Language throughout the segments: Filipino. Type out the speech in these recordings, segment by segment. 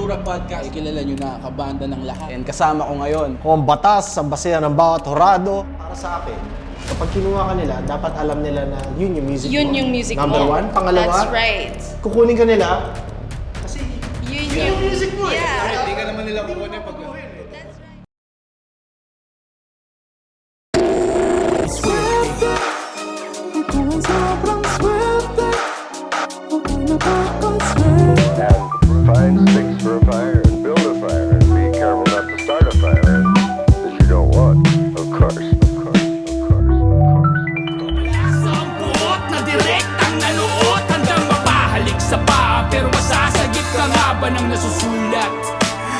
Kultura Podcast. Kilala nyo na, kabanda ng lahat. And kasama ko ngayon, Kung ang batas sa basehan ng bawat horado, para sa akin, kapag kinuha ka nila, dapat alam nila na yun yung music Yun mo. yung music Number mo. one. Pangalawa, That's right. kukunin ka nila, kasi Yun yung music mo eh. Yeah. hindi ka naman nila kukunin pag... That's right. And find sticks for a fire and build a fire and be careful not to start a fire that you don't want. Of course, of course, of course, of course. Sampuot na direktang naluot hanggang mapahalik sa paa. Pero masasagip ka nga ba ng nasusulat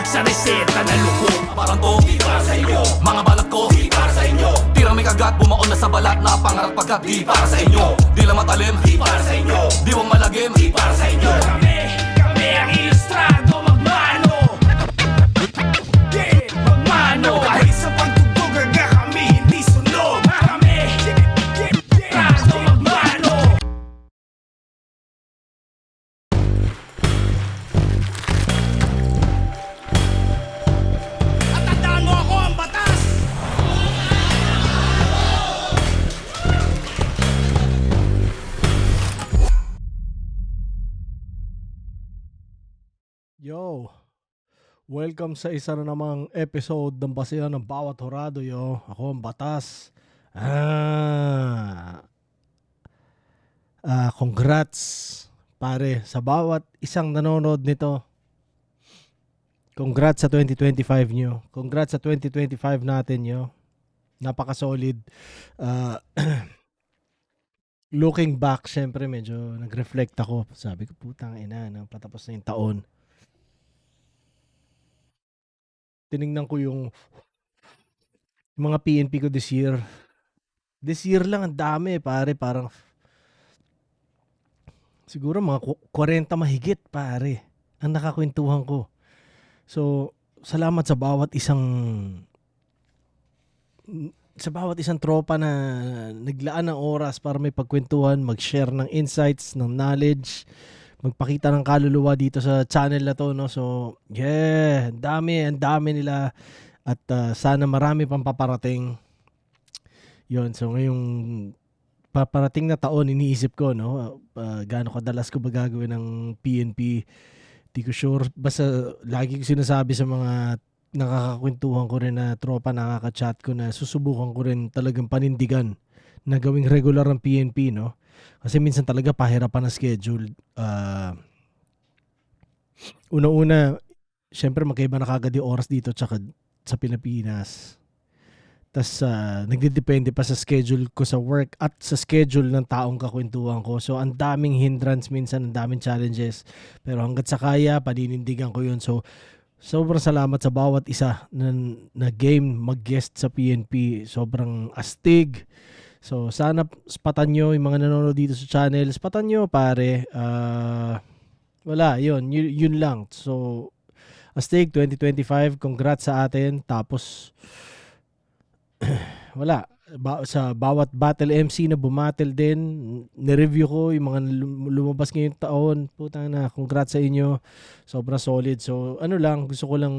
sa reseta na lukot? Parang to, di para sa inyo. Mga balat ko, di para sa inyo. Tirang may kagat, bumaon na sa balat na pangarap pagkat di para sa inyo. Di lang matalim, di para sa inyo. Diwang malagim, di para sa inyo. Kami ang ilustrado, magmano. Yeah, magmano. Kahit sa pagtugtog, aga kami hindi sunog. Kami, ilustrado, magmano. At tandaan mo ako ang batas. Yo, welcome sa isa na namang episode ng Basehan ng Bawat Horado, yo. Ako ang Batas. Congrats, pare, sa bawat isang nanonood nito. Congrats sa 2025 nyo. Congrats sa 2025 natin, yo. Napaka-solid. Looking back, syempre medyo nag-reflect ako. Sabi ko, putang ina, patapos na yung taon. Tinignan ko yung mga PNP ko this year. This year lang ang dami, pare. Parang siguro mga 40 mahigit, pare, ang nakakwentuhan ko. So, salamat sa bawat isang tropa na naglaan ng oras para may pagkwentuhan, mag-share ng insights, ng knowledge, magpakita ng kaluluwa dito sa channel na to, no? So, yeah, ang dami nila at sana marami pang paparating. Yun, so ngayong paparating na taon, iniisip ko, no? Gaano kadalas ko ba gagawin ng PNP? Di ko sure. Basta lagi ko sinasabi sa mga nakakakwentuhan ko rin na tropa, nakaka-chat ko na susubukan ko rin talagang panindigan na gawing regular ang PNP, no? Kasi minsan talaga pahirapan ang schedule. Una-una, syempre magkaiba na kagad yung oras dito tsaka sa Pilipinas. Tas nagdidepende pa sa schedule ko sa work at sa schedule ng taong kakwentuhan ko. So ang daming hindrance minsan, ang daming challenges. Pero hanggat sa kaya, paninindigan ko yun. So sobrang salamat sa bawat isa na game mag-guest sa PNP. Sobrang astig. So sana spatan nyo yung mga nanonood dito sa channel. Spatan nyo, pare. Wala, yun lang. So astig 2025, congrats sa atin. Tapos wala, sa bawat battle MC na bumattle din, nireview ko yung mga lumabas ngayong taon. Putang na, congrats sa inyo. Sobrang solid. So ano lang, gusto ko lang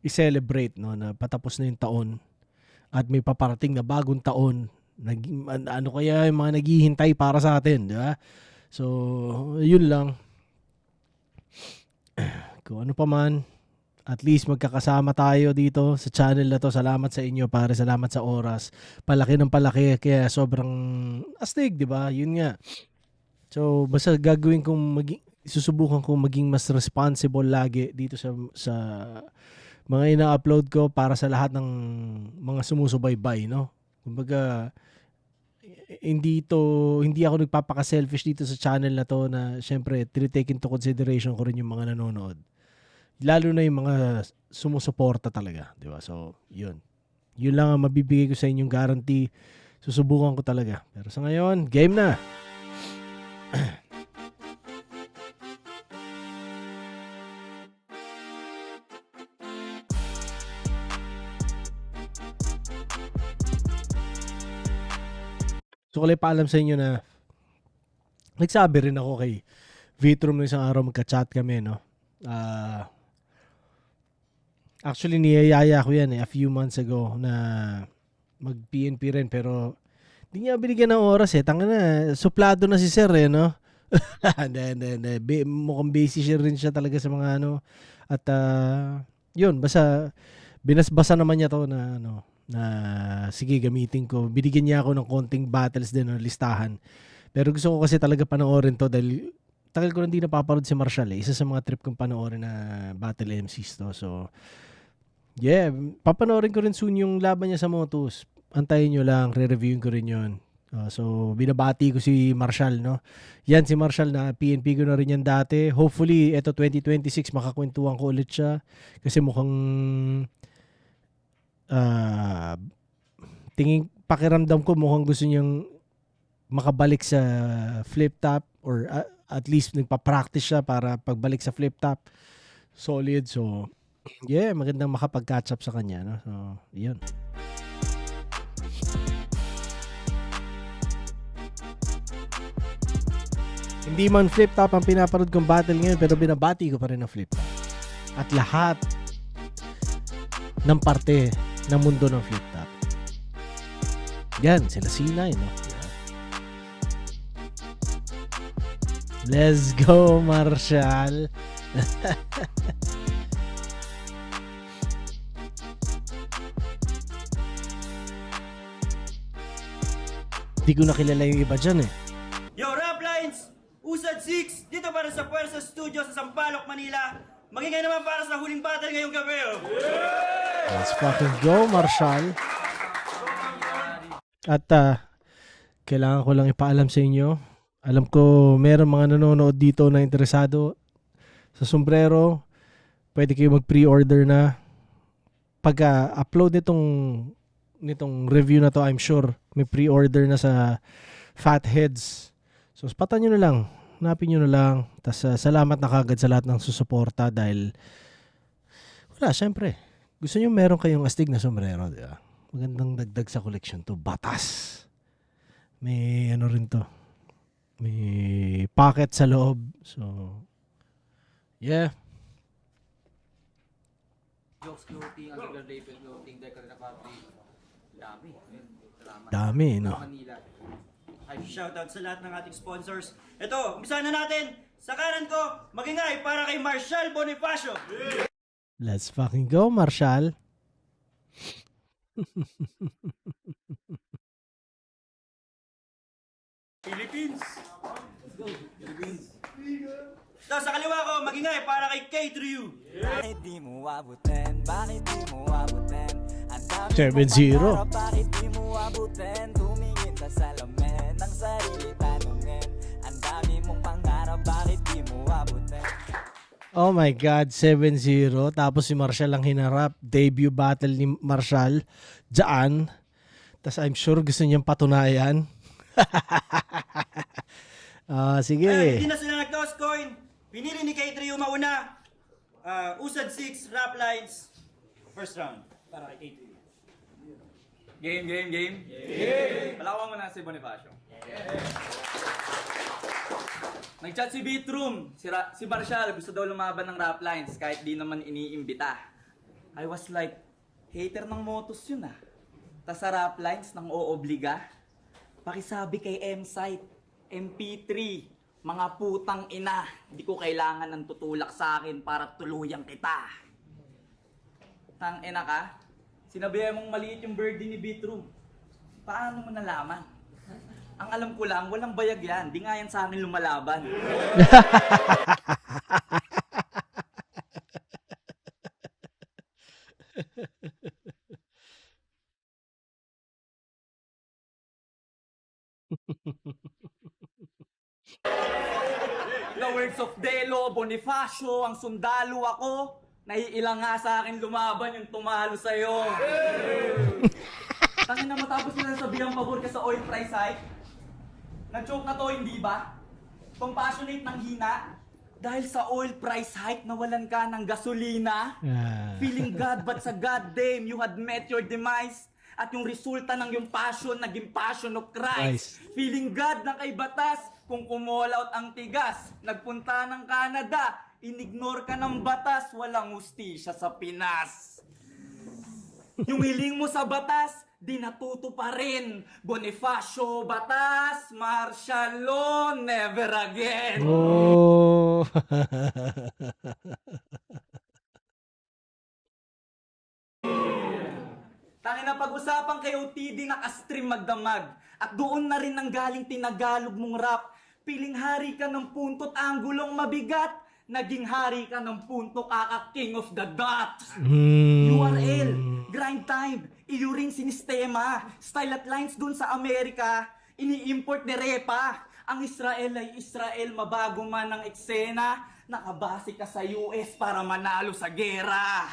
i-celebrate, no, na patapos na yung taon at may paparating na bagong taon. Ano kaya yung mga naghihintay para sa atin, di ba? So yun lang. Kung ano pa man, at least magkakasama tayo dito sa channel na to. Salamat sa inyo, pare. Salamat sa oras. Palaki ng palaki. Kaya sobrang astig, di ba? Yun nga. So, basta gagawin kong susubukan kong maging mas responsible lagi dito sa mga ina-upload ko para sa lahat ng mga sumusubaybay, no? Kumbaga, hindi ako nagpapaka-selfish dito sa channel na to na syempre, tinitake into consideration ko rin yung mga nanonood. Lalo na yung mga sumusuporta talaga, di ba? So, yun. Yun lang ang mabibigay ko sa inyong guarantee. Susubukan ko talaga. Pero sa ngayon, game na! So, kung paalam sa inyo na nagsabi rin ako kay Vitrum nung isang araw, magka-chat kami, no? Actually, niyayaya ko yan a few months ago na mag-PNP rin pero hindi niya binigyan ng oras Tanga na, suplado na si Sir no? Hindi. Mukhang busy siya rin siya talaga sa mga ano. At yun, basta binasbasa naman niya to na na sige gamitin ko. Binigyan niya ako ng konting battles din ng listahan. Pero gusto ko kasi talaga panoorin to dahil tagal ko na hindi napapanood si Marshall Isa sa mga trip kong panoorin na battle MCs to. So, yeah, papanoorin ko rin soon yung laban niya sa Motus. Antayin nyo lang, re-reviewin ko rin yun. So, binabati ko si Marshall, no? Yan si Marshall na PNP ko na rin yan dati. Hopefully, eto 2026, makakwentuhan ko ulit siya. Kasi mukhang pakiramdam ko mukhang gusto niyang makabalik sa flip top or at least nagpa-practice siya para pagbalik sa flip top solid. So, yeah, magandang makapag-catch up sa kanya, no? So, yun. Hindi man flip top ang pinaparod kong battle ngayon pero binabati ko pa rin ang flip top. At lahat ng parte ng mundo ng flip top. Yan, sila C9, no? Let's go, Marshall. Di ko nakilala yung iba dyan Yo, Rap Lines! Usad 6! Dito para sa Puersa Studio sa Sampaloc, Manila. Magingay naman para sa huling battle ngayong gabi. Let's fucking go, Marshall. At kailangan ko lang ipaalam sa inyo. Alam ko meron mga nanonood dito na interesado sa sombrero. Pwede kayo mag-pre-order na. Pag-upload nitong review na to, I'm sure may pre-order na sa Fatheads. So, spatan nyo na lang. Hanapin nyo na lang. Tas salamat na kagad sa lahat ng susuporta dahil wala, syempre. Gusto nyo meron kayong astig na sombrero, di ba? Magandang dagdag sa collection to. Batas. May ano rin to. May pocket sa loob. So, yeah. Dami, no? Shoutout sa lahat ng ating sponsors. Ito, umpisa na natin. Sa kanan ko, magingay para kay Marshall Bonifacio. Let's fucking go, Marshall. Philippines. Let's go, Philippines. Tapos sa kaliwa ko, magingay para kay K3U. Bakit di mo abutin? Bakit di mo abutin? Ang dami 7-0. mo pangarap, bakit di mo abutin? Tumingin sa salamin ng sarili tanungin. Ang dami mong pangarap, bakit di mo abutin? Oh my God, 7-0. Tapos si Marshall ang hinarap. Debut battle ni Marshall. Diyan. Tapos I'm sure gusto niyang patunayan. Sige. Hindi na sila nag-toss coin. Pinili ni K3U mauna. Usad 6, Rap Lines. First round. Para kay K3U. Game. Palawan mo na si Bonifacio. Nag-chat si Beatroom. Si Marshall gusto daw lumaban ng Rap Lines kahit di naman iniimbita. I was like, hater ng Motus yun Tas sa Rap Lines nang oobliga. Pakisabi kay M-Site, MP3, mga putang ina, di ko kailangan ng tutulak sa akin para tuluyang kita. Tang ina ka, sinabihan mong maliit yung birdie ni Beatroom. Paano mo nalaman? Ang alam ko lang, walang bayag yan. Di nga yan sa akin lumalaban. In the words of Delo Bonifacio, ang sundalo ako, naiilang nga sa akin lumaban yung tumalo sa'yo. Tangin na matapos nila sabihan pabor ka sa oil price hike. Nag-joke na to, hindi ba? Compassionate ng hina. Dahil sa oil price hike, nawalan ka ng gasolina. Feeling God, but sa goddamn, you had met your demise. At yung resulta ng yung passion, naging passion of Christ. Feeling God na kay batas, kung kumolaut ang tigas. Nagpunta ng Canada, Inignore ka ng batas, walang hustisya sa Pinas. Yung hiling mo sa batas, di natuto pa rin. Bonifacio batas, martial law, never again. Oh. Tangin na pag-usapan kay OTD naka-stream magdamag. At doon na rin nanggaling tinagalog mong rap. Piling hari ka ng punto't anggulong mabigat. Naging hari ka ng punto kaka-king of the dot. URL, grind time, iyo ring sinistema. Style at lines dun sa Amerika, ini-import ni Repa. Ang Israel ay Israel, mabago man ang eksena. Nakabase ka sa US para manalo sa gera.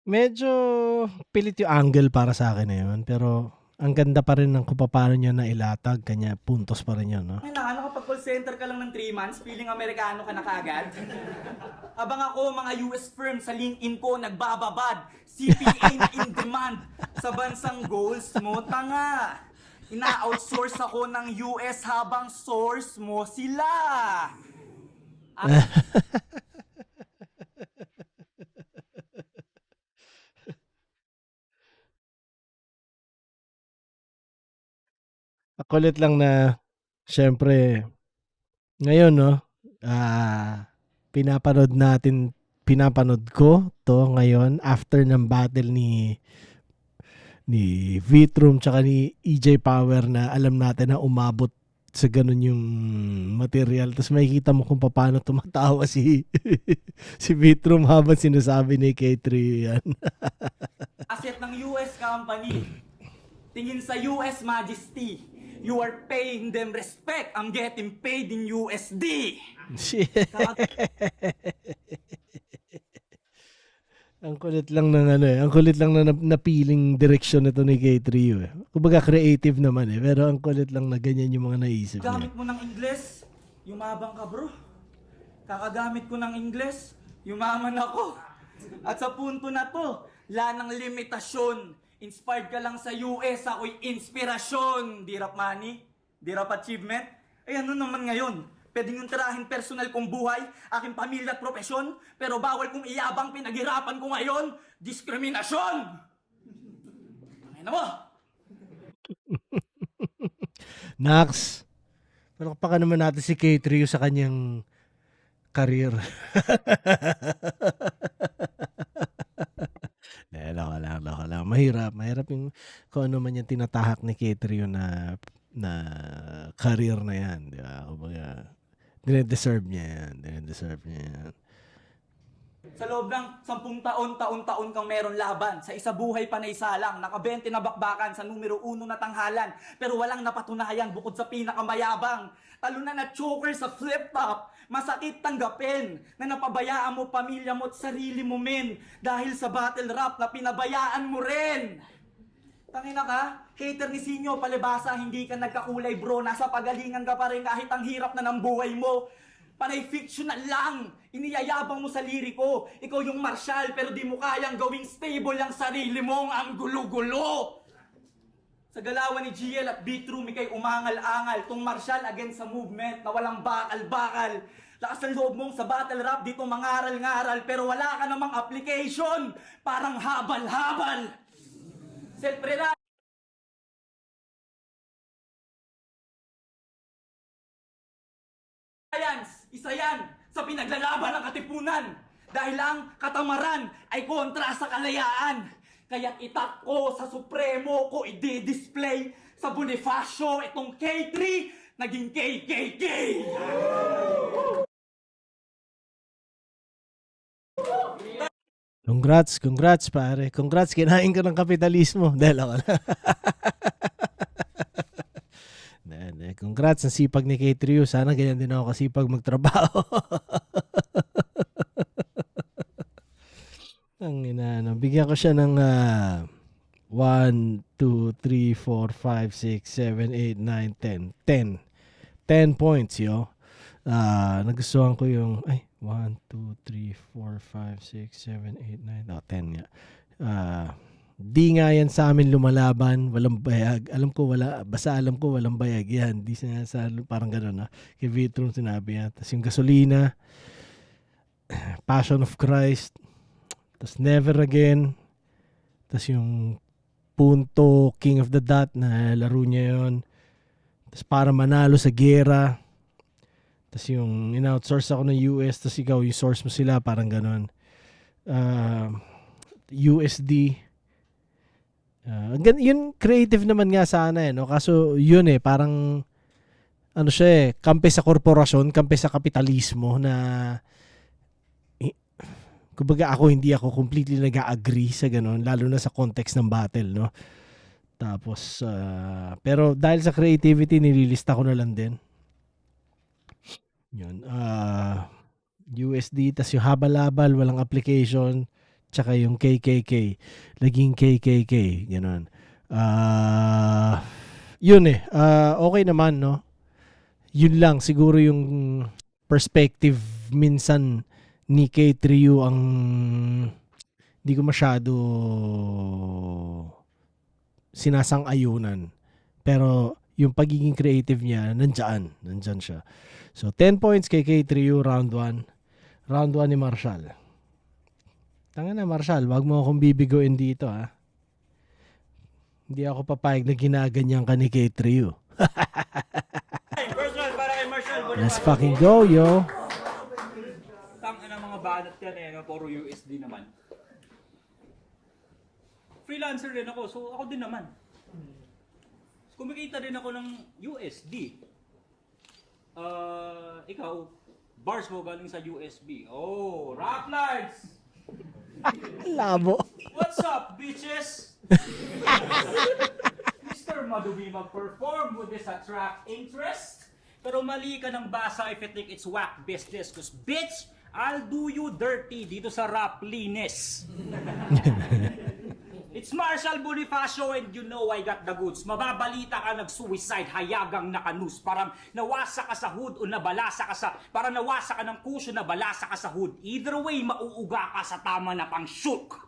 Medyo pilit yung angle para sa akin na yun, pero ang ganda pa rin ng kung paano nyo na ilatag, kanya puntos pa rin yun, no? Ay na, kapag call center ka lang ng 3 months, feeling Amerikano ka na kagad. Abang ako, mga US firm sa LinkedIn ko, nagbababad. CPA na in demand sa bansang goals mo, tanga. Ina-outsource ako ng US habang source mo sila. Kulit lang na, syempre, ngayon, no, pinapanood ko to ngayon after ng battle ni Vitrum tsaka ni EJ Power na alam natin na umabot sa ganun yung material. Tapos makikita mo kung paano tumatawa si Vitrum habang sinasabi ni K3 yan. Asset ng US company. Tingin sa US Majesty. You are paying them respect. I'm getting paid in USD. Ang kulit lang ng ang kulit lang na napiling direksyon nito ni K3 eh. Kumbaga creative naman eh, pero ang kulit lang na ganyan yung mga naisip niya. Gamit mo ng Ingles, yumabang ka bro. Kakagamit ko ng Ingles, yumaman ako. At sa punto na to, lanang limitasyon. Inspired ka lang sa US, ako'y inspirasyon. Di rap money, di rap achievement. Ay ano naman ngayon? Pwede niyong tirahin personal kong buhay, aking pamilya at profesyon, pero bawal kong iyabang pinaghirapan ko ngayon, diskriminasyon! Ano mo? Nax, palakpakan naman natin si K3 sa kanyang career. Loko lang. Mahirap yung kung ano man yung tinatahak ni K3 na career na yan. Di ba? Kumbaga, dine-deserve niya yan. Sa loob ng 10 taon kang meron laban. Sa isa buhay panay salang, naka-20 na bakbakan sa numero 1 na tanghalan. Pero walang napatunayan bukod sa pinakamayabang. Talunan at choker sa flip-top. Masakit tanggapin na napabayaan mo pamilya mo at sarili mo men. Dahil sa battle rap na pinabayaan mo rin. Tangina ka, hater ni Sinyo, palibasa, hindi ka nagkakulay bro. Nasa pagalingan ka pa rin kahit ang hirap na ng buhay mo. Panay fictional lang, iniyayabang mo sa liriko. Ikaw yung martial pero di mo kayang gawing stable ang sarili mong ang gulo-gulo. Sa galawan ni GL at Vitrum, ikay umangal-angal. Tong martial against sa movement na walang bakal-bakal. Lakas ng loob mong sa battle rap dito mangaral-ngaral pero wala ka namang application. Parang habal-habal. Self-reliance. Isa yan sa pinaglalaban ng katipunan. Dahil ang katamaran ay kontra sa kalayaan. Kaya't itak ko sa Supremo ko i-display sa Bonifacio itong K3 naging KKK. Congrats pare. Congrats, kinain ka ng kapitalismo. Dahil ako na. Congrats, ang sipag ni K3. Sana ganyan din ako kasipag magtrabaho. Ang inaano. Bigyan ko siya ng 1, 2, 3, 4, 5, 6, 7, 8, 9, 10. 10 points, yo. Nagustuhan ko yung 1, 2, 3, 4, 5, 6, 7, 8, 9. 10 nga. Di nga yan sa amin lumalaban, walang bayag. Basta alam ko walang bayag yan. Di sa parang gano'n na. Kay Vitrum sinabi yan. Tapos yung gasolina, Passion of Christ, tapos Never Again, tapos yung Punto, King of the Dot, na laro niya yun. Tapos Para Manalo sa Gera. Tapos yung in-outsource ako ng US, tapos ikaw yung source mo sila, parang gano'n. USD. Yun creative naman nga sana no? Kaso yun parang ano siya kampe sa korporasyon, kampe sa kapitalismo na kumbaga hindi ako completely nag-agree sa ganun, lalo na sa context ng battle, no? Tapos pero dahil sa creativity nililista ko na lang din yun. USD, tas yung habal-habal, walang application, tsaka yung KKK, laging KKK, gano'n. Yun okay naman, no? Yun lang, siguro yung perspective minsan ni K3U ang hindi ko masyado sinasang-ayunan. Pero yung pagiging creative niya, nandyan siya. So, 10 points kay K3U, round 1. Round 1 ni Marshall. Tanga na, Marshall, wag mo akong bibigoin dito, ha? Hindi ako papayag na ginaganyan ka ni K3U. First round para kay Marshall Bonifacio. Let's fucking go, yo! Tangin ng mga banat yan no? Puro USD naman. Freelancer din ako, so ako din naman. Kumikita din ako ng USD. Ikaw, bars mo galing sa USB. Oh, rap lines! Labo. What's up, bitches? Mr. Madumi mag-perform, would this attract interest? Pero mali ka ng basa if you think it's whack business. Cause bitch, I'll do you dirty dito sa rap linis. It's Marshall Bonifacio and you know I got the goods. Mababalita ka nag-suicide, hayagang nakanus. Parang nawasa ka sa hood o nabalasa ka sa... Parang nawasa ka ng kusyo, nabalasa ka sa hood. Either way, mauuga ka sa tama na pang shook.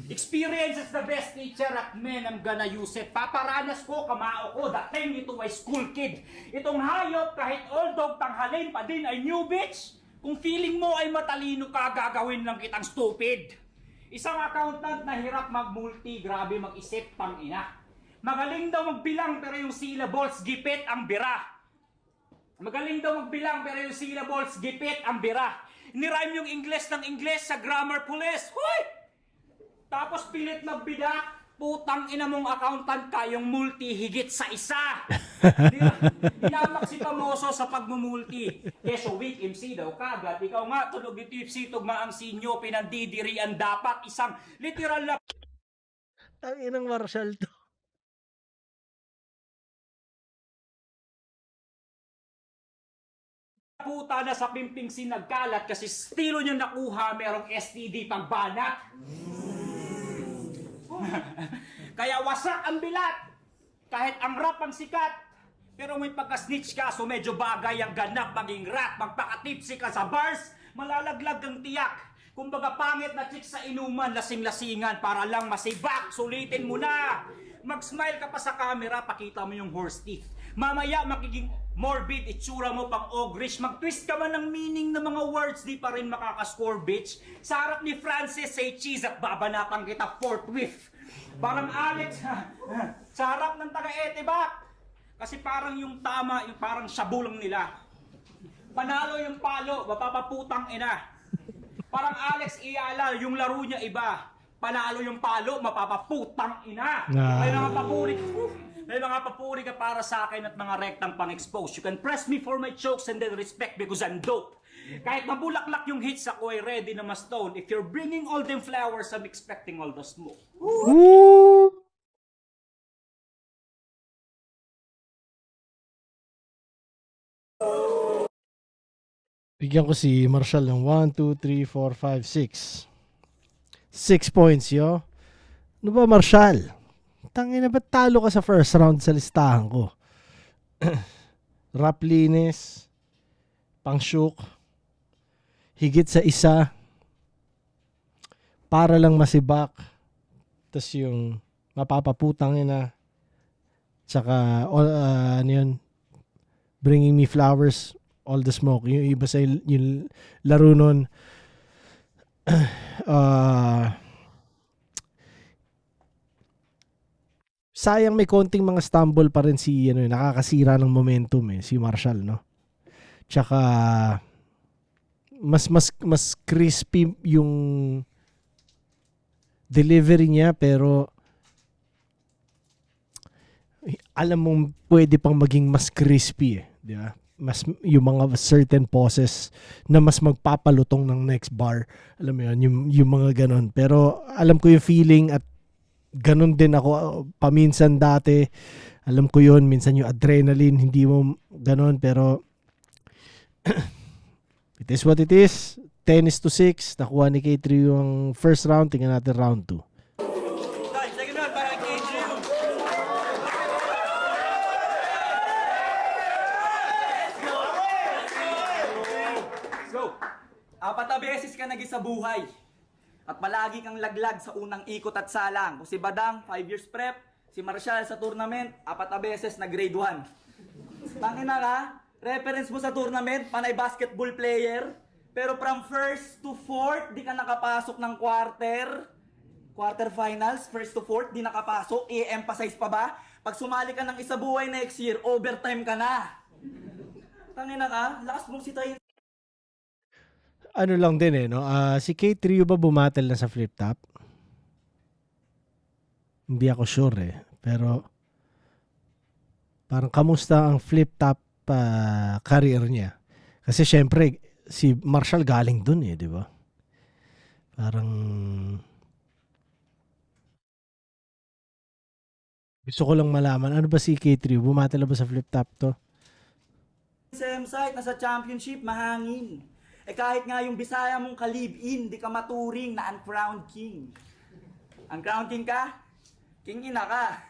Experience is the best teacher at men, I'm gonna use it. Paparanas ko, kamao ko, dating ito ay school kid. Itong hayop, kahit old dog, tanghalin pa din ay new bitch. Kung feeling mo ay matalino ka, gagawin lang kitang stupid. Isang accountant na hirap mag-multi, grabe mag-isip, pang ina. Magaling daw magbilang pero yung syllables, gipit ang bira. Magaling daw magbilang pero yung syllables, gipit ang bira. Nirhyme yung Ingles ng Ingles sa grammar police. Hoy! Tapos pilit magbida, putang ina mong accountant ka, yung multi higit sa isa. Hinamak si Pamoso sa pagmumulti. Keso weak MC daw kagad. Ikaw nga, tulog yung tipsy, tugma ang sinyo, pinandidirian dapat isang literal na Tanginang Marshall to. puta na sa pimping sinagkalat kasi estilo niya nakuha merong STD pang banat. Kaya wasak ang bilat. Kahit ang rap ang sikat. Pero may pagka-snitch ka, so medyo bagay ang ganap maging rap. Magpaka-tipsy ka sa bars, malalaglag ang tiyak. Kumbaga pangit na chick sa inuman, lasing-lasingan para lang masibak. Sulitin mo na. Mag-smile ka pa sa camera, pakita mo yung horse teeth. Mamaya magiging morbid itsura mo pang ogrish. Mag-twist ka man ng meaning ng mga words, di pa rin makakascore, bitch. Sa harap ni Francis, say cheese at babanatang kita forthwith. Parang Alex, sa harap ng taga-Etebak. Kasi parang yung tama, yung parang shabu lang nila. Panalo yung palo, mapapaputang ina. Parang Alex Iala, yung laro niya iba. Panalo yung palo, mapapaputang ina. May mga papuri ka para sa akin at mga rektang pang-expose. You can press me for my jokes and then respect because I'm dope. Kahit mabulaklak yung hits ako ay ready na ma-stone. If you're bringing all them flowers, I'm expecting all the smoke. Woo! Bigyan ko si Marshall ng 1, 2, 3, 4, 5, 6. 6 points, yo. Ano ba, Marshall? Tangina, ba't talo ka sa first round sa listahan ko? Rap linis, pang-shook, higit sa isa, para lang masibak, tas yung mapapaputang na. Tsaka, ano yun, Bringing Me Flowers, All the Smoke. Yung iba sa yung laro nun, sayang may konting mga stumble pa rin si ano, nakakasira ng momentum si Marshall, no. Tsaka mas crispy yung delivery niya, pero alam mong pwede pang maging mas crispy, di ba? Mas yung mga certain poses na mas magpapalutong ng next bar. Alam mo yun, yung mga ganon. Pero alam ko yung feeling at ganon din ako paminsan dati. Alam ko yun, minsan yung adrenaline, hindi mo ganon. Pero it is what it is. 10-6. Nakuha ni K3 yung first round. Tingnan natin round 2. Second round para kay Drew. Go! 4 na beses ka naging sa buhay. At palagi kang laglag sa unang ikot at salang. Kung si Badang, 5 years prep. Si Marshall sa tournament, 4 na beses na grade 1. Tangina ka, reference mo sa tournament, panay basketball player. Pero from first to fourth, di ka nakapasok ng quarterfinals, first to fourth, di nakapasok. I-emphasize pa ba? Pag sumali ka ng isa buhay next year, overtime ka na. Tangina ka, lakas mong sitayin. Ano lang din no? Si K3 ba bumatel na sa flip top? Hindi ako sure Pero parang kamusta ang flip top career niya? Kasi syempre si Marshall galing dun di ba? Parang gusto ko lang malaman, ano ba si K3? Bumatel na ba sa flip top to? Same site, nasa championship, mahangin. Kahit nga yung Bisaya mong kalib-in, di ka maturing na uncrowned king. Uncrowned king ka? King ina ka.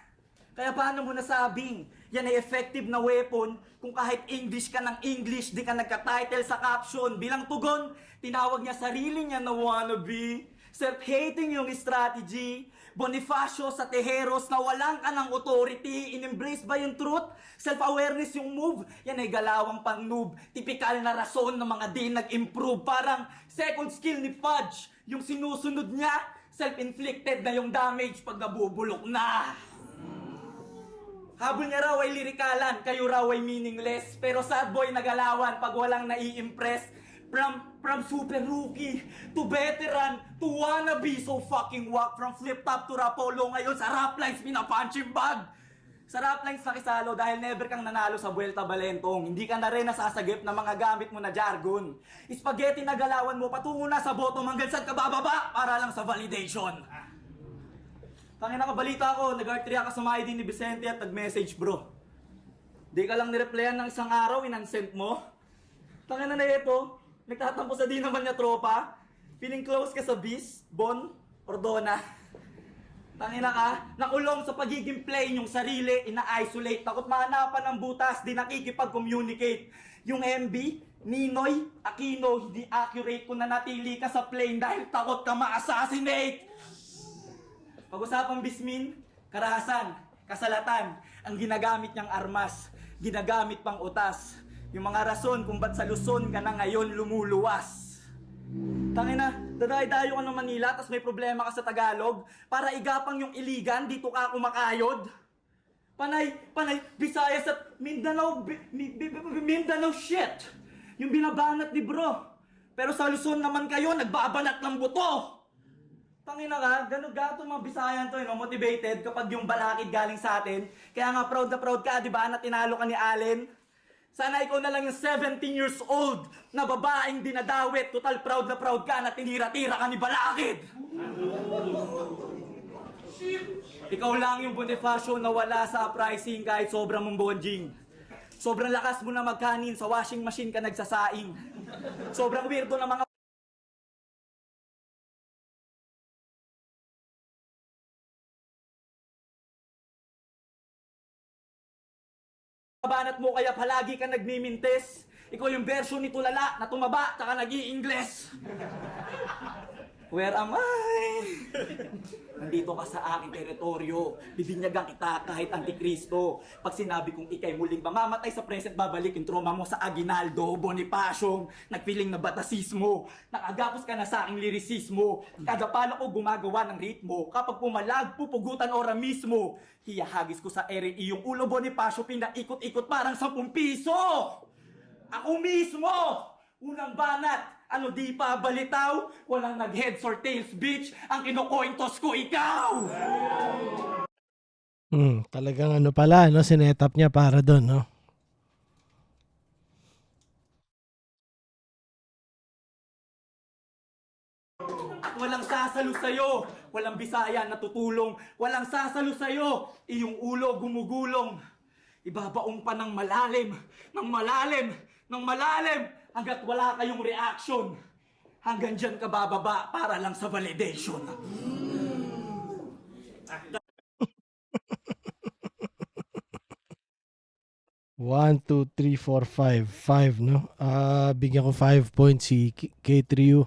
Kaya paano mo nasabing yan ay effective na weapon kung kahit English ka ng English, di ka nagka-title sa caption. Bilang tugon, tinawag niya sarili niya na wannabe. Self-hating yung strategy. Bonifacio sa Tejeros na walang ka ng authority. In-embrace ba yung truth? Self-awareness yung move. Yan ay galawang pang-noob. Tipikal na rason ng mga di nag-improve. Parang second skill ni Fudge. Yung sinusunod niya, self-inflicted na yung damage pag nabubulok na. Habol niya raw ay lirikalan, kayo raw ay meaningless. Pero sad boy nagalawan pag walang nai-impress. From super rookie to veteran to wannabe, so fucking whack. From flip top to Rapolo, ngayon sa rap lines pinapunching bag. Sa rap lines nakisalo dahil never kang nanalo sa Vuelta Balentong. Hindi ka na rin nasasagip ng mga gamit mo na jargon. Spaghetti na galawan mo patungo na sa bottom hanggang saan ka bababa para lang sa validation. Tangina ka, balita ko, nag-artria ka sa mga ID ni Vicente at nag-message bro. Di ka lang nireplyan ng isang araw, inansent mo. Tangina na ito, nagtatampo sa di naman niya tropa. Feeling close ka sa Beast, Bon, or Donna. Tangina ka, nakulong sa pagiging plain yung sarili, ina-isolate. Takot mahanapan ng butas, di nakikipag-communicate. Yung MB, Ninoy, Aquino, hindi accurate kung nanatili ka sa plane dahil takot ka ma-assassinate. Pag-usapang Bismin, karahasan, kasalatan, ang ginagamit niyang armas, ginagamit pang utas. Yung mga rason kung ba't sa Luzon ka na ngayon lumuluwas. Tangina, daday-dayo ka ng Manila tas may problema ka sa Tagalog para igapang yung iligan, dito ka kumakayod. Panay, Visayas at Mindanao, Mindanao shit. Yung binabanat ni bro. Pero sa Luzon naman kayo, nagbabanat ng buto. Tangina ka, gato mga Bisayan to, motivated kapag yung balakid galing sa atin. Kaya nga proud na proud ka, di ba, na tinalo ka ni Allen? Sana ikaw na lang yung 17 years old na babaeng dinadawit. Total proud na proud ka na tinira-tira ka ni Balakid. Ikaw lang yung Bonifacio na wala sa uprising kahit sobrang mong bonjing. Sobrang lakas mo na magkanin, sa washing machine ka nagsasaing. Sobrang weirdo na mga banat mo kaya palagi ka nagmimintes. Ikaw yung version ni Tulala na tumaba tsaka nag-i-ingles. Where am I? Nandito ka sa aking teritoryo. Bibinyagan kita kahit antikristo. Pag sinabi kong ikay muling mamamatay sa present, babalik yung trauma mo sa Aguinaldo, Bonifacio, nagpiling na batasismo. Nakagapos ka na sa aking lirisismo. Kada pala ko gumagawa ng ritmo. Kapag pumalag, pupugutan ora mismo. Hiyahagis ko sa ere iyong ulo, Bonifacio, pinaikot-ikot parang 10 piso. Ako mismo! Unang banat! Ano di pa balitaw? Walang nag-heads or tails, bitch! Ang kinukointos ko, ikaw! Talagang ano pala, no? Sinetap niya para doon, no? At walang sasalo sa'yo! Walang Bisaya na tutulong! Walang sasalo sa'yo! Iyong ulo gumugulong! Ibabaong pa ng malalim! Ng malalim! Ng malalim! Hanggat wala kayong reaction! Hanggang dyan ka bababa para lang sa validation! 1, 2, 3, 4, 5. 5, no? Bigyan ko 5 points si K3U.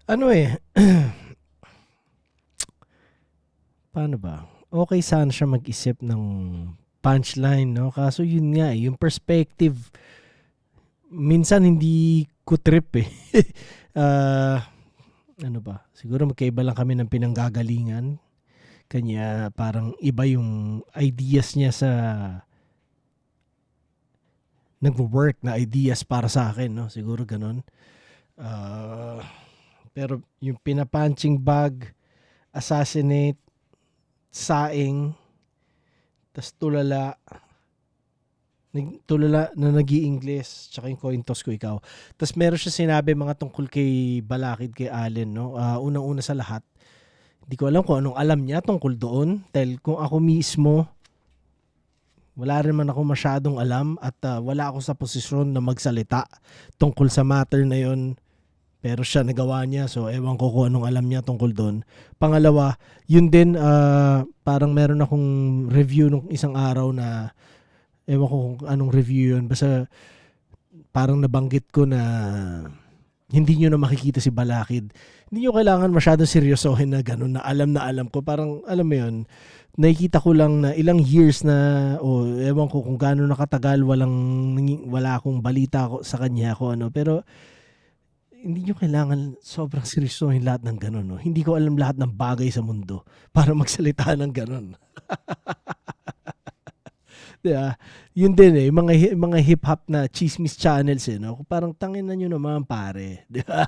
Ano eh, paano ba? Okay sana siya mag-isip ng punchline, no? Kaso yun nga, yung perspective, minsan hindi ko trip eh. Ano ba? Siguro magkaiba lang kami ng pinanggagalingan. Kanya parang iba yung ideas niya sa nag-work na ideas para sa akin, no? Siguro ganun. Pero yung pinapunching bag, assassinate, saing, tas tulala na nag-i-English, tsaka yung coin toss ko ikaw. Tas meron siya sinabi mga tungkol kay Balakid, kay Allen, no? Unang-una sa lahat, hindi ko alam kung anong alam niya tungkol doon. Dahil kung ako mismo, wala rin man ako masyadong alam at wala ako sa posisyon na magsalita tungkol sa matter na yon. Pero siya nagawa niya, so ewan ko kung anong alam niya tungkol doon. Pangalawa, yun din, parang meron akong review nung isang araw na, ewan ko kung anong review yun. Basta parang nabanggit ko na hindi nyo na makikita si Balakid. Hindi nyo kailangan masyadong seryosohin na gano'n, na alam ko. Parang, alam mo yun, nakikita ko lang na ilang years na, ewan ko kung gano'n nakatagal, wala akong balita sa kanya ko, ano. Pero, hindi nyo kailangan sobrang seryosohin lahat ng gano'n, no? Hindi ko alam lahat ng bagay sa mundo para magsalita ng gano'n. Diba? Yun din eh, mga hip-hop na chismis channels eh, no? Parang tangin na nyo naman, pare. Diba?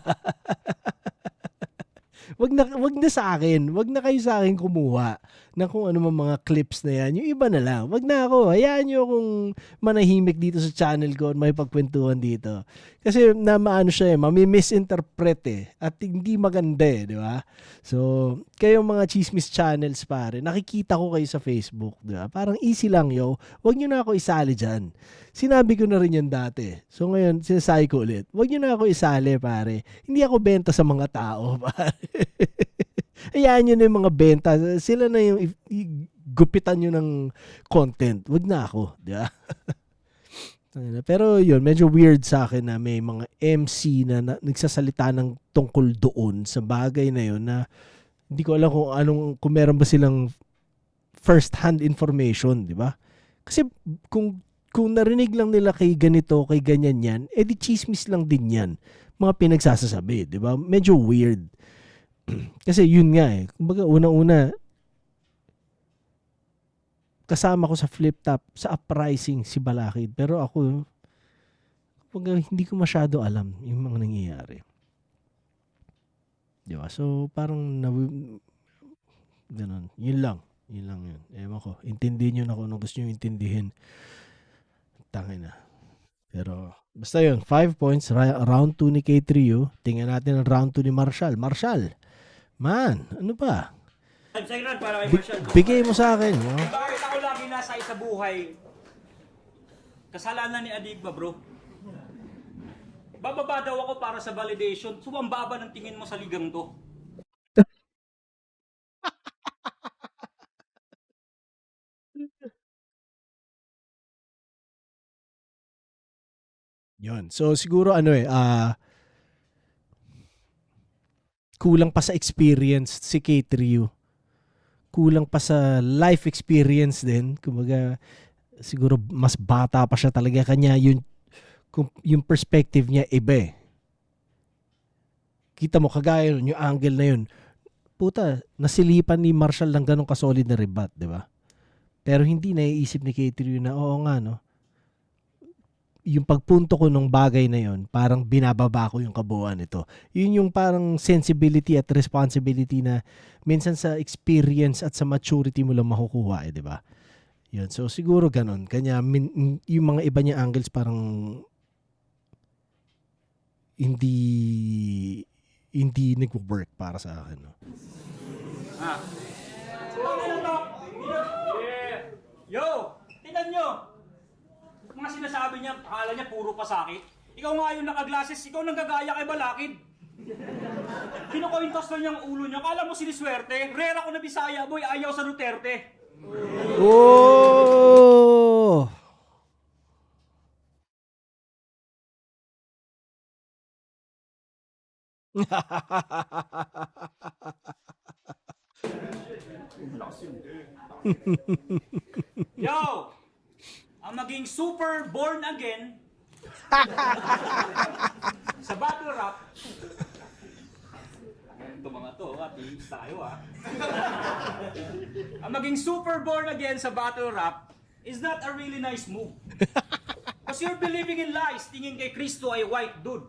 Wag na sa akin. Wag na kayo sa akin kumuha ng kung ano mga clips na yan. Yung iba na lang. Wag na ako. Hayaan nyo akong manahimik dito sa channel ko at may pagkwentuhan dito. Kasi maano siya eh, mami-misinterpret eh. At hindi maganda eh, di ba? So, kayong mga chismis channels pare, nakikita ko kayo sa Facebook, di ba? Parang easy lang yo. Wag nyo na ako isali dyan. Sinabi ko na rin yan dati. So ngayon, sinasabi ko ulit. Wag nyo na ako isali pare. Hindi ako benta sa mga tao pare. Hayaan nyo na yung mga benta. Sila na yung gupitan nyo ng content. Wag na ako. Di ba? Pero yun, medyo weird sa akin na may mga MC na nagsasalita ng tungkol doon sa bagay na yun na hindi ko alam kung meron ba silang first-hand information, di ba? Kasi kung narinig lang nila kay ganito, kay ganyan yan, di chismis lang din yan. Mga pinagsasasabi, di ba? Medyo weird. Kasi yun nga eh. Kumbaga, unang-una, kasama ko sa flip top, sa uprising si Balakid. Pero ako, kumbaga, hindi ko masyado alam yung mga nangyayari. Di ba? So, parang, ganun. Yun lang yun. Ewan ko. Intindihin nyo na kung anong gusto nyo intindihin. Tangin na. Pero, basta yun. 5 points. Round 2 ni K3U. Tingnan natin ang round 2 ni Marshall. Marshall! Man, ano ba? Second para kay Marshall. Bigay mo sa akin. No? Bakit ako lagi nasa isa buhay? Kasalanan ni Adigba, bro. Bababa daw ako para sa validation. So, ang baba ng tingin mo sa ligang to. Yun. So, siguro kulang pa sa experience si K3U. Kulang pa sa life experience din. Kumbaga, siguro mas bata pa siya talaga. Kanya yung perspective niya iba eh. Kita mo kagaya nun, yung angle na yun. Puta, nasilipan ni Marshall ng ganong kasolid na rebat, di ba? Pero hindi naiisip ni K3 na, oo nga, no? Yung pagpunto ko nung bagay na yun, parang binababa ko yung kabuuan nito. Yun yung parang sensibility at responsibility na minsan sa experience at sa maturity mo lang makukuha, di ba? Yun. So, siguro ganon. Kanya, yung mga iba niya angles parang hindi nag-work para sa akin. No? Yo! Tingnan nyo! Mga sinasabi niya, akala niya puro pasakit. Ikaw nga yung naka-glasses, ikaw nang gagaya kay Balakid. Kinukointos na niyang ulo niya, akala mo siniswerte. Rare ako na Bisaya, boy, ayaw sa Duterte. Oh! Yo! Ang maging super born again sa battle rap. Ito mga to, teams tayo Ang maging super born again sa battle rap is not a really nice move. Because you're believing in lies, tingin kay Kristo ay white dude.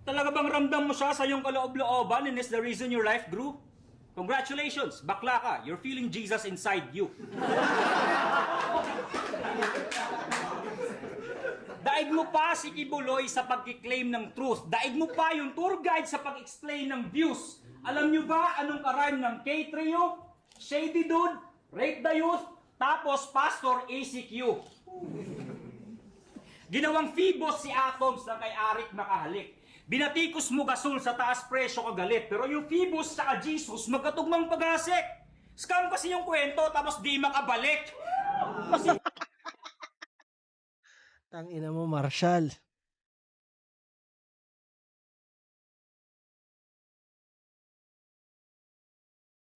Talaga bang ramdam mo siya sa iyong kaloob-looban and is the reason your life grew? Congratulations, bakla ka. You're feeling Jesus inside you. Daig mo pa si Kibuloy sa pag-claim ng truth. Daig mo pa yung tour guide sa pag-explain ng views. Alam nyo ba anong karime ng K3U? Shady dude, rape the youth, tapos Pastor ACQ. Ginawang Phoebos si Atoms na kay Arik makahalik. Binatikos mo gasol sa taas presyo kagalit. Pero yung Phoebus sa Jesus magkatugmang pag-asik. Scam kasi yung kwento tapos di makabalik. Tangina mo, Marshall.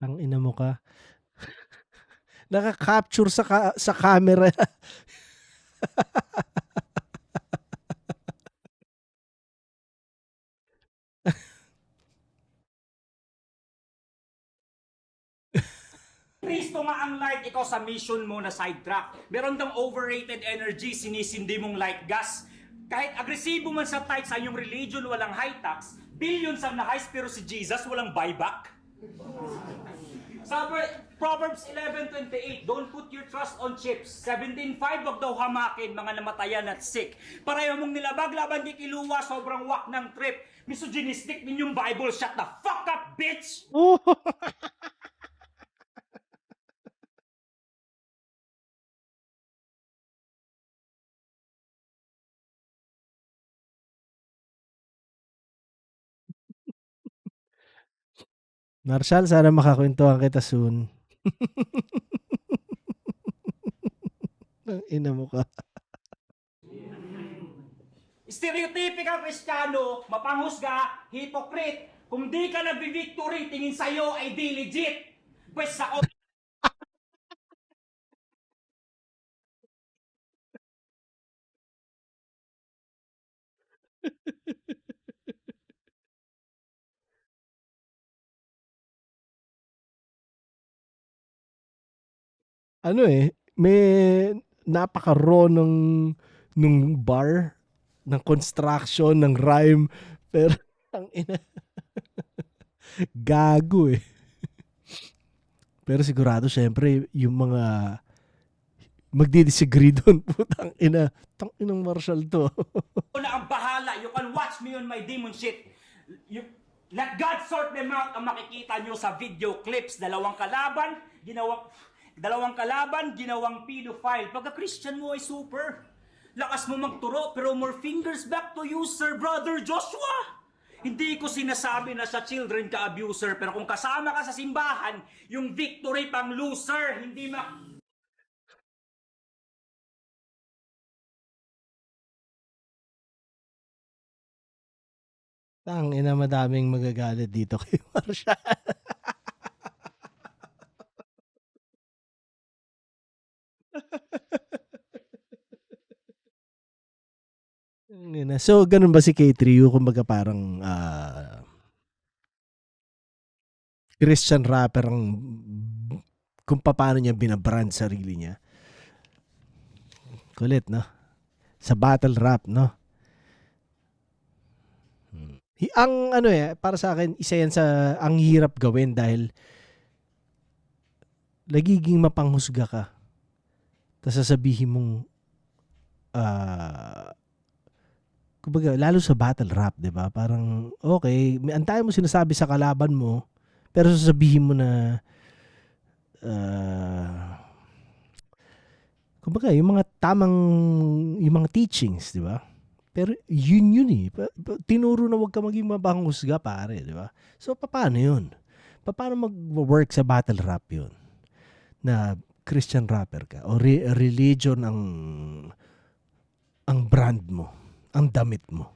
Tangina mo ka. Naka-capture sa camera. Kristo nga ang light, ikaw sa mission mo na sidetrack. Meron kang overrated energy, sinisindi mong light gas. Kahit agresibo man sa tight sa iyong religion, walang high tax. Billions ang na-heist pero si Jesus walang buyback. Sa Proverbs 11:28, don't put your trust on chips. 17:5, wag daw hamakin mga namatayan at sick. Pareho mong nilabag laban di kiluwa, sobrang wak ng trip. Misogynistic ninyong Bible, shut the fuck up, bitch! Marshall, sana makakwentuhan kita soon. Tangina mo ka. Stereotypical Kristiyano, mapanghusga, hypocrite. Kung di ka nag-victory, tingin sa'yo ay di legit. Pwes sa Ano may napaka-raw nung bar, ng construction, ng rhyme, pero ang ina. Gago Pero sigurado syempre yung mga magdi-disagree doon, putang ina. Tanginang Marshall to. na ang bahala. You can watch me on my demon shit. Let God sort them out. Ang makikita nyo sa video clips. Dalawang kalaban, ginawang pedophile. Pagka Christian mo ay super. Lakas mo magturo, pero more fingers back to you, Sir Brother Joshua. Hindi ko sinasabi na sa children ka abuser, pero kung kasama ka sa simbahan, yung victory pang loser, hindi Tangina, madaming magagalit dito kay Marshall. Tangina. So, ganun ba si K3U? Kumbaga parang Christian rapper ang kung paano niya binabrand sarili niya. Kulit, no? Sa battle rap, no? Ang ano para sa akin, isa yan sa ang hirap gawin dahil nagiging mapanghusga ka. Tapos sasabihin mong kumbaga, lalo sa battle rap, 'di ba? Parang okay, ang tayo mo sinasabi sa kalaban mo, pero sasabihin mo na kumbaga, yung mga teachings, 'di ba? Pero yun eh. Tinuro na wag ka maging mapanghusga, pare, 'di ba? So paano 'yun? Paano mag-work sa battle rap 'yun? Na Christian rapper ka o religion ang brand mo, ang damit mo.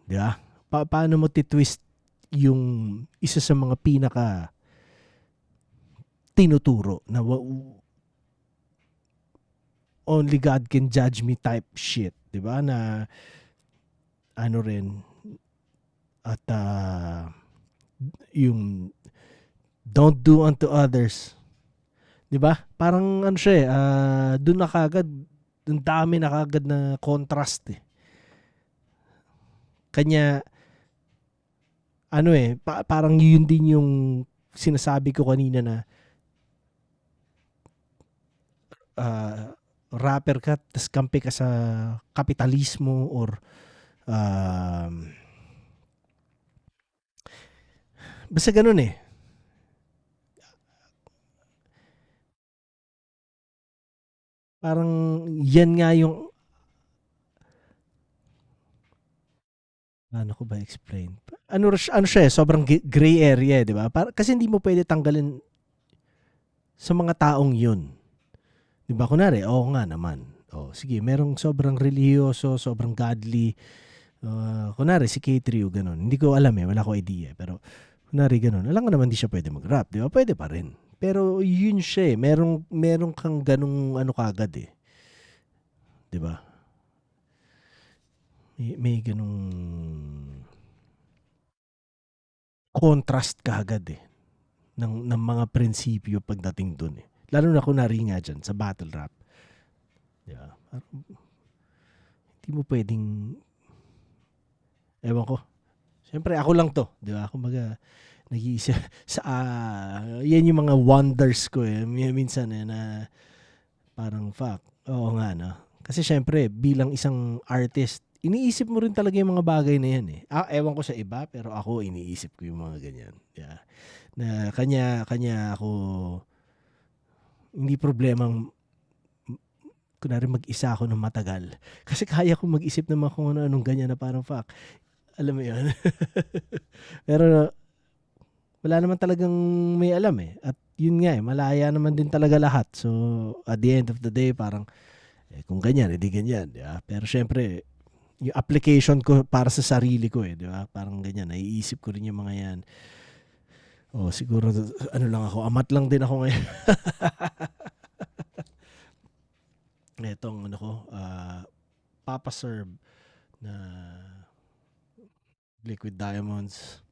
'Di ba? Paano mo titwist yung isa sa mga pinaka tinuturo na only God can judge me type shit, 'di ba? Na ano rin at yung don't do unto others. 'Di ba? Parang ano siya, doon na kagad, ang dami na kagad na contrast eh. Kanya ano parang yun din yung sinasabi ko kanina na rapper ka tas kampi ka sa kapitalismo or basta ganun eh. Parang yan nga yung ano ko ba explain? Ano siya, sobrang gray area, 'di ba? Kasi hindi mo pwede tanggalin sa mga taong 'yun. 'Di ba? Kunwari, oo nga naman. Oh, sige, merong sobrang religyoso, sobrang godly. Kunwari si K3U ganun. Hindi ko alam wala ko idea, pero kunwari ganun. Alam ko naman hindi siya pwede mag-rap, 'di ba? Pwede pa rin. Pero yun siya merong kang ganung ano kagad 'Di ba? May ganung contrast kagad ng mga prinsipyo pagdating doon Lalo na kunwari nga dyan sa battle rap. Di ba? Hindi mo pwedeng ewan ko. Siyempre ako lang to, di ba? Kumbaga nag-iisa sa yan yung mga wonders ko minsan na parang fuck. Oo nga no. Kasi syempre bilang isang artist, iniisip mo rin talaga yung mga bagay na yan ewan ko sa iba, pero ako iniisip ko yung mga ganyan. Yeah. Na kanya ako hindi problemang kunwari mag-isa ako ng matagal. Kasi kaya ko mag-isip naman kung anong ganyan na parang fuck. Alam mo yun? Pero wala naman talagang may alam At yun nga malaya naman din talaga lahat. So at the end of the day parang kung ganyan, edi ganyan. Diba? Pero syempre, yung application ko para sa sarili ko di ba? Parang ganyan, naiisip ko rin yung mga yan. Siguro, ano lang ako, amat lang din ako ngayon. Etong, Papa Serb na Liquid Diamonds.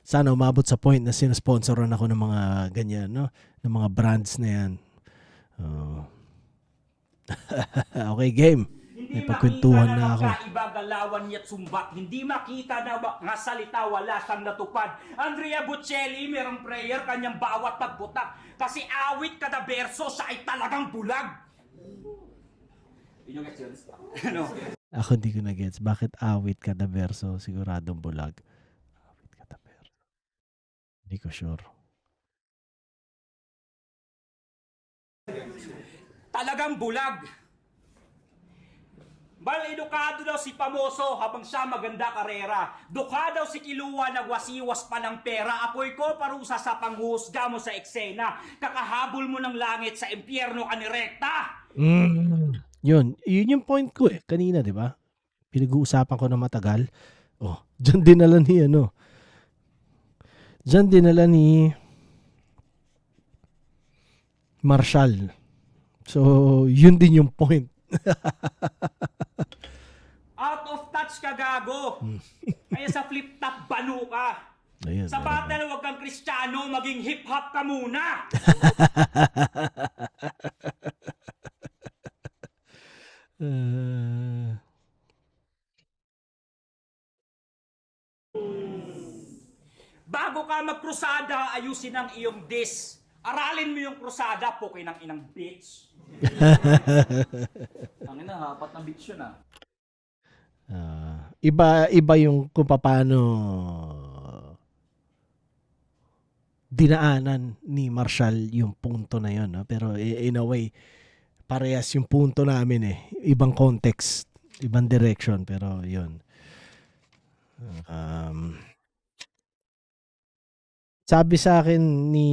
Sana umabot sa point na sinasponsoran ako ng mga ganyan, no? Ng mga brands na yan. Okay, game. May pagkwentuhan na ako. Kakaiba, galawan niya't sumbat. Hindi makita na mga salita, wala siyang natupad. Andrea Bocelli, merong prayer, kanyang bawat pagbutak. Kasi awit kada berso, siya ay talagang bulag. Yun yung gets yun? Ako hindi ko na-gets. Bakit awit kada verso? Siguradong bulag. Awit kada verso. Hindi ko sure. Talagang bulag. Edukado daw si Pamoso habang siya maganda karera. Dukha daw si Kiluwa nagwasiwas pa ng pera. Apoy ko parusa sa panghusga mo sa eksena. Kakahabol mo ng langit sa impyerno ka ni Rekta. Yun yung point ko kanina, di ba? pinag-uusapan ko na matagal. Oh, dyan dinala ni ano. Dyan dinala ni Marshall. So, yun din yung point. Out of touch ka, gago. Kaya sa flip-top, banu ka. Ayun, Sa battle, huwag kang Kristiyano, maging hip-hop ka muna. Bago ka magkrusada, ayusin ang iyong diss. Aralin mo yung krusada, pukin ng inang bitch. Ang ina, hapat na bitch yun ah. Iba yung kung paano dinaanan ni Marshall yung punto na yun. No? Pero in a way, parehas yung punto namin eh. Ibang context, ibang direction. Pero yun. Sabi sa akin ni...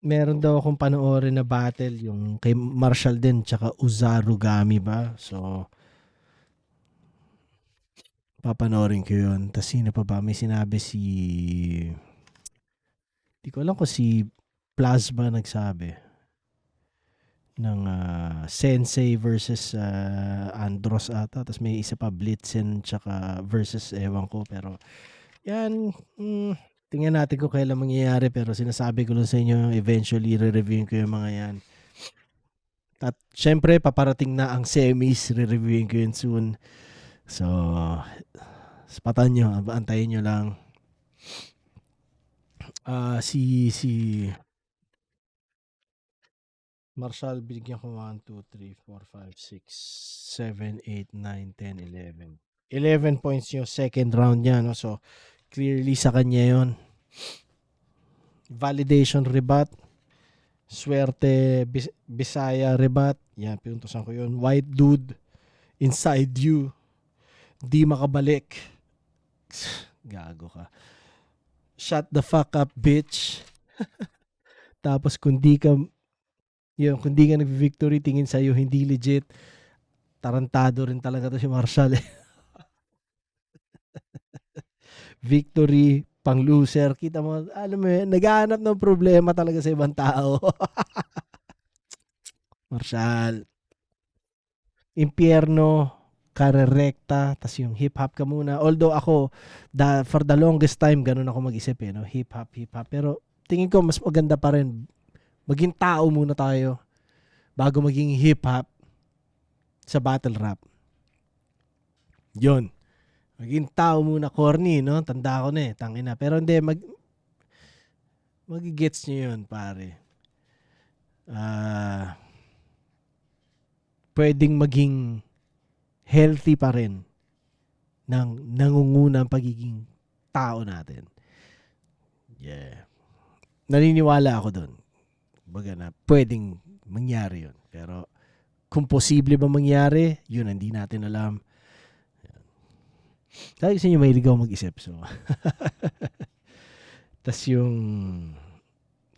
Meron daw akong panoorin na battle, yung kay Marshall din, tsaka Uzarugami ba? So, papanoorin ko yun. Tapos sino pa ba? May sinabi si... Di ko alam kung si Plasma nagsabi ng Sensei versus Andros ata. Tapos may isa pa Blitzen tsaka versus ewan ko. Pero yan, tingnan natin kung kailan mangyayari. Pero sinasabi ko lang sa inyo, eventually re-reviewin ko yung mga yan. At syempre, paparating na ang semis. Re-reviewin ko yun soon. So, sapatan nyo, antayin nyo lang. Si Marshall, binigyan ko 1, 2, 3, 4, 5, 6, 7, 8, 9, 10, 11. 11 points yung second round niya, no? So, clearly sa kanya yon. Validation rebat. Swerte Bisaya rebat. Yan, pinuntosan ko yun. White dude. Inside you. Di makabalik. Gago ka. Shut the fuck up, bitch. Tapos kung di ka nag-victory, tingin sa'yo hindi legit. Tarantado rin talaga to si Marshall. Victory, pang loser. Kita mo, alam mo yun, naghahanap ng problema talaga sa ibang tao. Marshall. Impyerno, karerekta, tas yung hip-hop ka muna. Although ako, for the longest time, ganun ako mag-isip no? Hip-hop. Pero tingin ko, mas maganda pa rin. Maging tao muna tayo bago maging hip-hop sa battle rap. Yun. Maging tao muna, corny, no? Tanda ko na tangina. Pero hindi, mag-gets nyo yun, pare. Pwedeng maging healthy pa rin ng nangungunang pagiging tao natin. Yeah. Naniniwala ako dun. Baga na, pwedeng mangyari yun. Pero, kung posible ba mangyari, yun, hindi natin alam. Sabi sa inyo, may ligaw mag-isip. So. Tas yung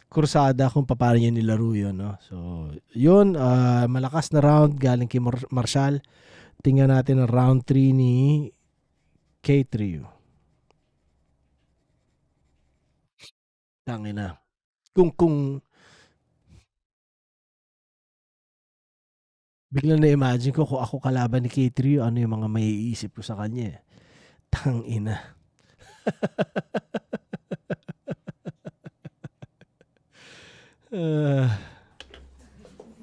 kursada kung paano niya nilaro yun. No? So, yun, malakas na round galing kay Marshall. Tingnan natin ang round 3 ni K3. Tangina. Kung biglang na-imagine ko kung ako kalaban ni K3, ano yung mga maiisip ko sa kanya. Tangina.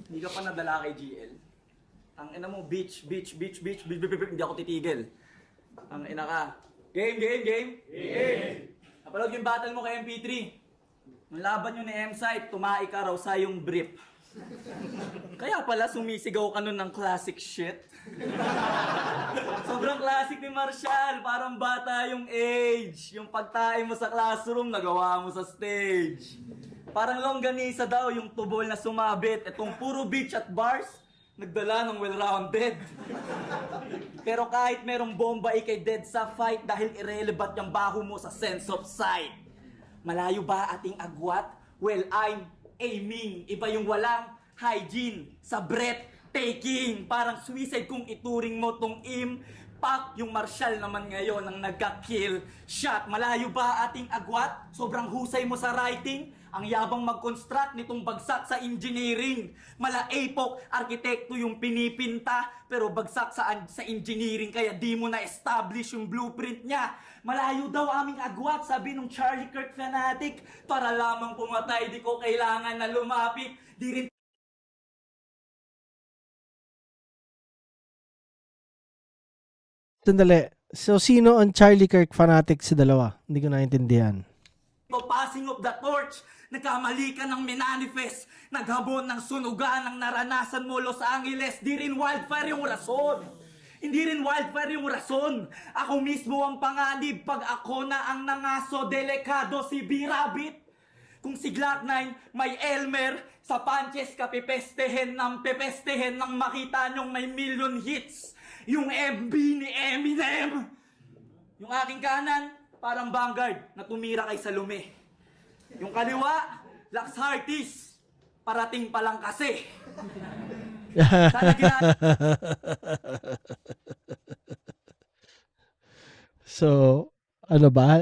Hindi ka pa nadala kay GL. Ang ina mo, bitch, hindi ako titigil. Ang ina ka. Game! Napanood yung battle mo kay MP3. Nung laban nyo ni M-Site, tumai ka raw sa yung brief. Kaya pala sumisigaw ka nun ng classic shit. Sobrang classic ni Marshall. Parang bata yung age. Yung pagtae mo sa classroom, nagawa mo sa stage. Parang longganisa daw yung tubol na sumabit. Itong puro beach at bars, nagdala ng well-rounded. Pero kahit merong bomba, ikay dead sa fight dahil irrelevant yung baho mo sa sense of sight. Malayo ba ating agwat? Well, I'm aiming. Iba yung walang hygiene sa breath. taking. Parang suicide kung ituring mo tong impact. Yung Marshall naman ngayon ang nagka-kill shot. Malayo ba ating agwat? Sobrang husay mo sa writing. Ang yabang mag-construct nitong bagsak sa engineering. Mala APOC, arkitekto yung pinipinta, pero bagsak sa engineering, kaya di mo na-establish yung blueprint niya. Malayo daw aming agwat, sabi nung Charlie Kirk fanatic. Para lamang pumatay, di ko kailangan na lumapit. Di rin Sandali. So, sino ang Charlie Kirk fanatic sa dalawa? Hindi ko naintindihan. passing of the torch. Nagkamali ka ng minanifest. Naghabon ng sunugan ng naranasan mo Los Angeles. Di rin wildfire yung rason. Hindi rin wildfire yung rason. Ako mismo ang panganib pag ako na ang nangaso. Delikado si B-Rabbit. Kung si Glock 9 may Elmer, sa Panches ka pepestehin ng makita nyong may million hits. Yung MB ni Eminem. Yung aking kanan, parang Vanguard na tumira kay Salome. Yung kaliwa, Lax Hearties. Parating pa lang kasi. Sana So, ano ba?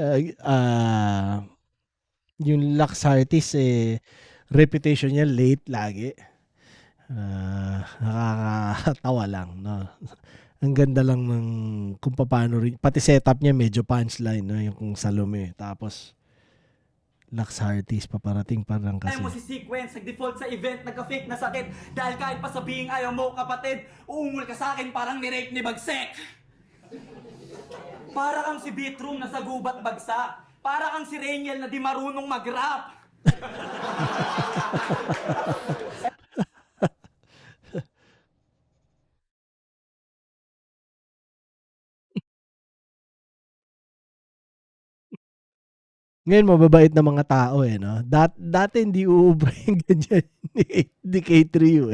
Yung Lux Hearties, reputation niya late lagi. Nakakatawa lang, no? Ang ganda lang ng kung paano rin. Pati setup niya medyo punchline, no? Yung kung Salome. Tapos, Lux Hearties, paparating pa lang kasi. mo si Sequence, nag-default sa event, nagka-fake na sakit. Dahil kahit pa sabihin ayaw mo, kapatid, uungol ka sa akin parang ni-rape ni Bagsek. Para kang si Beatroom na sa gubat bagsak. Para kang si Rainiel na di marunong mag-rap. Ngayon, mababait na mga tao no? Dati hindi uubra yung ganyan ni K3U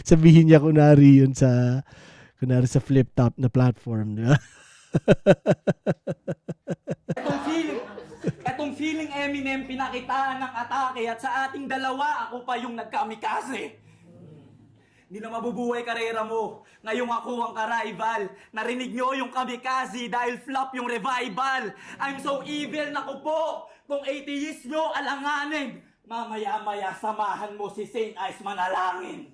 Sabihin niya kunwari sa flip top na platform, di ba? Etong feeling Eminem pinakitaan ng atake at sa ating dalawa, ako pa yung nagkamikaze. Hindi na mabubuhay karera mo. Ngayong ako ang ka-rival. Narinig nyo yung kamikaze dahil flop yung revival. I'm so evil na ko po. Kung atheist nyo, alanganin. Mamaya-maya samahan mo si Saint Ice manalangin.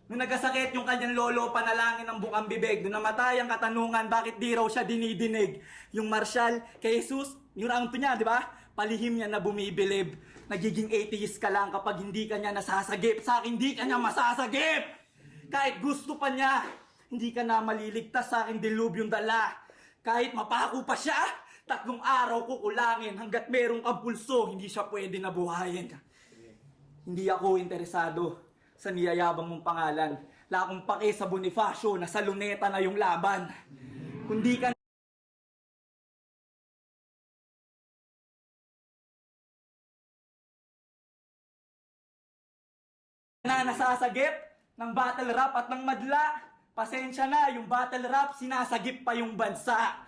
Nung nagkasakit yung kanyang lolo, panalangin ng bukang bibig. Nung namatay ang katanungan, bakit di raw siya dinidinig? Yung Marshall kay Jesus, yung round 2 niya, di ba? Palihim niya na bumibilib. Nagiging atheist ka lang kapag hindi ka niya nasasagip. Sa akin, hindi ka niya masasagip! Kahit gusto pa niya, hindi ka na maliligtas sa aking dilubyong dala. Kahit mapako pa siya, 3 araw kukulangin. Hanggat merong kang pulso, hindi siya pwede na buhayin. Hindi ako interesado sa niyayabang mong pangalan. Wala akong pake sa Bonifacio na sa luneta na yung laban. Kundi ka na nasasagip ng battle rap at ng madla. Pasensya na, yung battle rap sinasagip pa yung bansa.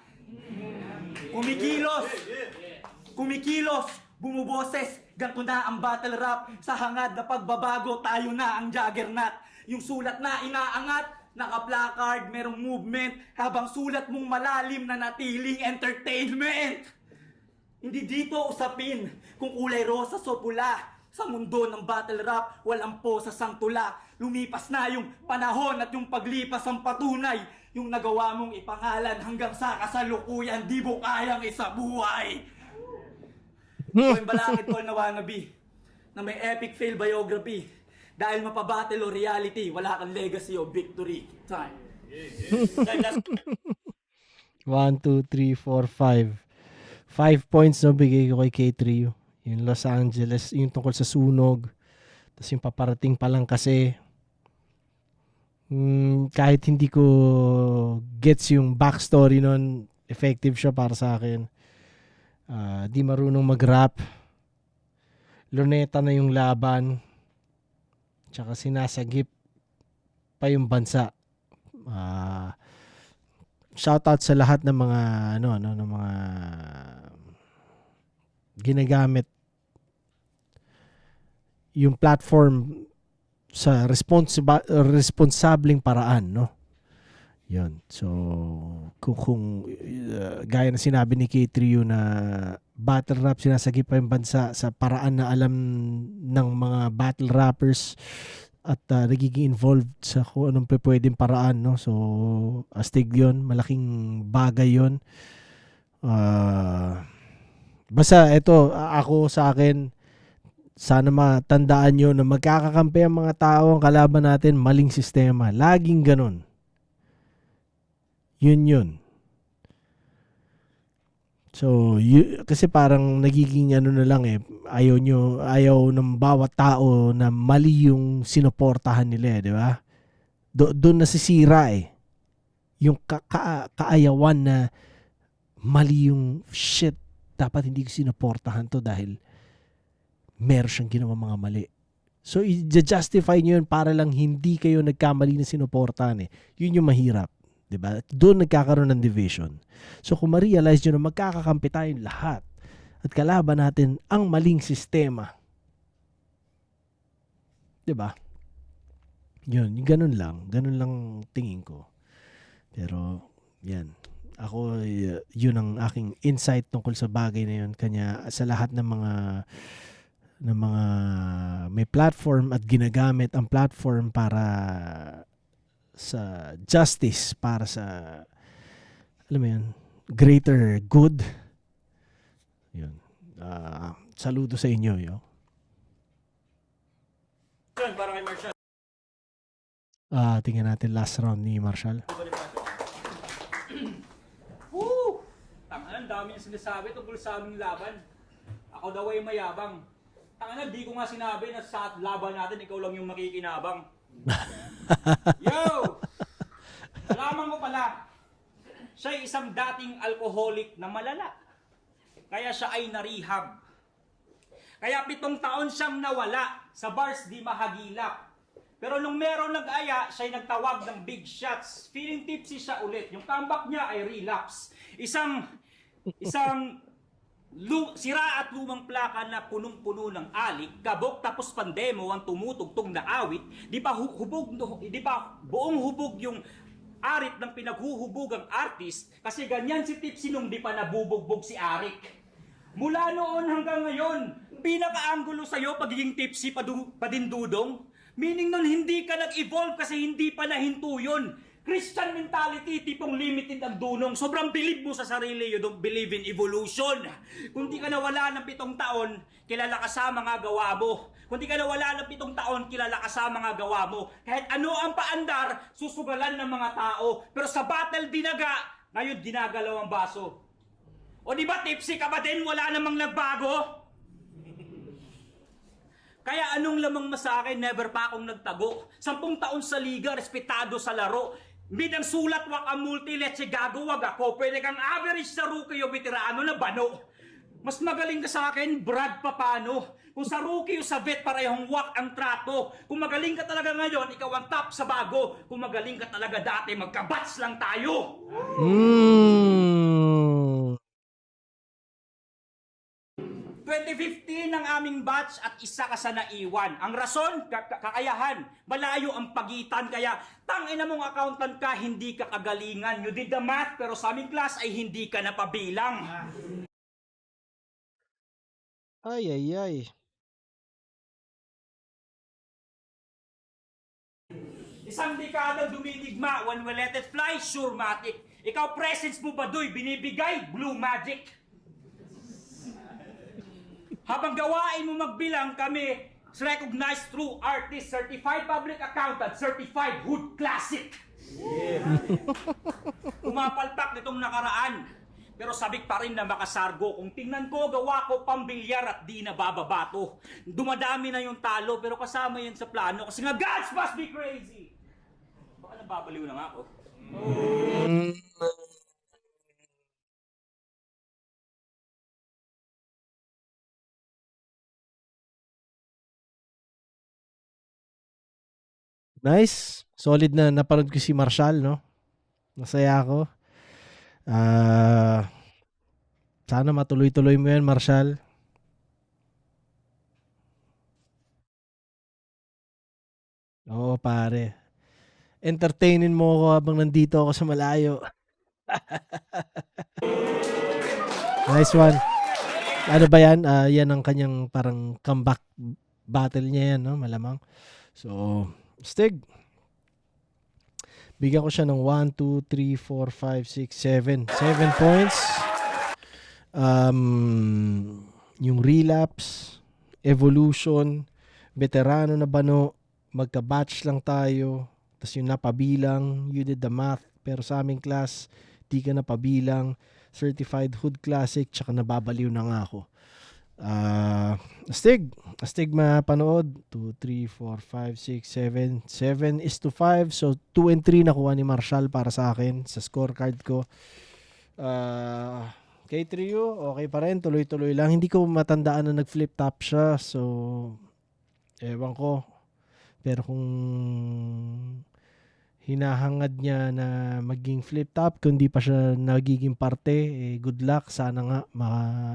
Kumikilos, bumuboses, ganito na ang battle rap. Sa hangad na pagbabago, tayo na ang juggernaut. Yung sulat na inaangat, naka-placard, merong movement, habang sulat mong malalim na natiling entertainment. Hindi dito usapin kung kulay rosas o pula. Sa mundo ng battle rap, walang po sa sangtula. Lumipas na yung panahon at yung paglipas ang patunay. Yung nagawa mong ipangalan hanggang sa kasalukuyan, di mo kayang isabuhay. Ito yung balakid ko na wannabe, na may epic fail biography. Dahil mapabattle o reality, wala kang legacy o victory. Time. 1, 2, 3, 4, 5. 5 points na bigay ko kay K3U. Yung Los Angeles, yung tungkol sa sunog. Tapos yung paparating pa lang kasi. Kahit hindi ko gets yung backstory nun, effective siya para sa akin. Di marunong mag-rap. Luneta na yung laban. Tsaka sinasagip pa yung bansa. Shoutout sa lahat ng mga ng mga ginagamit yung platform sa responsableng paraan, no? Yun. So, kung gaya na sinabi ni K3U na battle rap sinasagip pa yung bansa sa paraan na alam ng mga battle rappers at nagiging involved sa kung anong pwedeng paraan, no? So, astig yun. Malaking bagay yun. Basta, ito, ako sa akin, sana matandaan nyo na magkakakampi ang mga tao ang kalaban natin, maling sistema. Laging ganun. Yun. So, kasi parang nagiging ano na lang ayaw ng bawat tao na mali yung sinuportahan nila, di ba? Doon nasisira yung kaayawan na mali yung shit. Dapat hindi ko sinuportahan to dahil meron siyang ginawa mga mali. So, i-justify nyo yun para lang hindi kayo nagkamali na sinuportahan Yun yung mahirap. Diba? Doon nagkakaroon ng division. So kung ma-realize nyo na magkakakampi tayong lahat at kalaban natin ang maling sistema. Diba? Yun, ganun lang. Ganun lang tingin ko. Pero, yan. Ako, yun ang aking insight tungkol sa bagay na yun. Kanya sa lahat ng mga may platform at ginagamit ang platform para sa justice, para sa alam mo yun, greater good. Yun. Saludo sa inyo, yo. Para kay Marshall. Tingnan natin last round ni Marshall. Woo! Ang dami niya sinasabi tungkol sa aming laban. Ako daw ay mayabang. Di ko nga sinabi na sa laban natin ikaw lang yung makikinabang. Yo! Alaman mo pala, siya ay isang dating alcoholic na malala. Kaya siya ay narehab. Kaya 7 taon siyang nawala sa bars di mahagilap. Pero nung meron nag-aya, siya ay nagtawag ng big shots. Feeling tipsy siya ulit. Yung comeback niya ay relapse. Isang sira at lumang plaka na punong-puno ng alik, kabok tapos pandemo ang tumutugtog na awit, di pa buong hubog yung arit ng pinaghuhubugang artist, kasi ganyan si Tipsy nung di pa nabubugbog si Arik. Mula noon hanggang ngayon, pinaka-anggulo sa'yo pagiging tipsy pa din dudong, meaning nun hindi ka nag-evolve kasi hindi pa nahinto yun. Christian mentality, tipong limited ang dunong. Sobrang believe mo sa sarili, you don't believe in evolution. Kung di ka nawala ng 7 taon, kilala ka sa mga gawa mo. Kung di ka nawala ng 7 taon, kilala ka sa mga gawa mo. Kahit ano ang paandar, susugalan ng mga tao. Pero sa battle dinaga, ngayon ginagalaw ang baso. O di ba tipsy ka ba din? Wala namang nagbago? Kaya anong lamang sa akin, never pa akong nagtago. 10 taon sa liga, respetado sa laro. Bidang sulat wak ang multi-leche gagawag ako. Pwede kang average sa rookie o veterano na bano. Mas magaling ka sa akin, Brad Papano. Kung sa rookie o sa vet, parehong wak ang trato. Kung magaling ka talaga ngayon, ikaw ang top sa bago. Kung magaling ka talaga dati, magkabats lang tayo. 2015 ang aming batch at isa ka sa naiwan. Ang rason, kakayahan. Malayo ang pagitan, kaya tangina mong accountant ka, hindi ka kagalingan. You did the math, pero sa aming class ay hindi ka napabilang. Ay. Isang dekada dumidigma, when we let it fly, sure matic. Ikaw presence mo ba do'y binibigay, blue magic. Habang gawain mo magbilang, kami recognized true artist, certified public accountant, certified hood classic. Yeah. Umapalpak nitong nakaraan, pero sabik pa rin na makasargo. Kung tingnan ko, gawa ko pambilyar at di na bababato. Dumadami na yung talo, pero kasama yan sa plano. Kasi nga, gods must be crazy! Baka nababaliw na nga ako. Nice. Solid na napanood ko si Marshall, no? Masaya ako. Sana matuloy-tuloy mo yan, Marshall. Oo, pare. Entertainin mo ako habang nandito ako sa malayo. Nice one. Ano ba yan? Yan ang kanyang parang comeback battle niya yan, no? Malamang. So, Stig. Bigyan ko siya ng 1, 2, 3, 4, 5, 6, 7. 7 points. Yung relapse, evolution, veterano na bano, magka-batch lang tayo. Tapos yung napabilang, you did the math. Pero sa aming class, di ka napabilang. Certified Hood Classic, tsaka nababaliw na nga ako. Astig mapanood. 2, 3, 4, 5, 6, 7. 7:5. So 2 and 3 nakuha ni Marshall para sa akin sa scorecard ko. Kay Trio, okay pa rin. Tuloy-tuloy lang. Hindi ko matandaan na nag-flip top siya. So, ewan ko. Pero kung hinahangad niya na maging flip top, kung di pa siya nagiging parte, good luck. Sana nga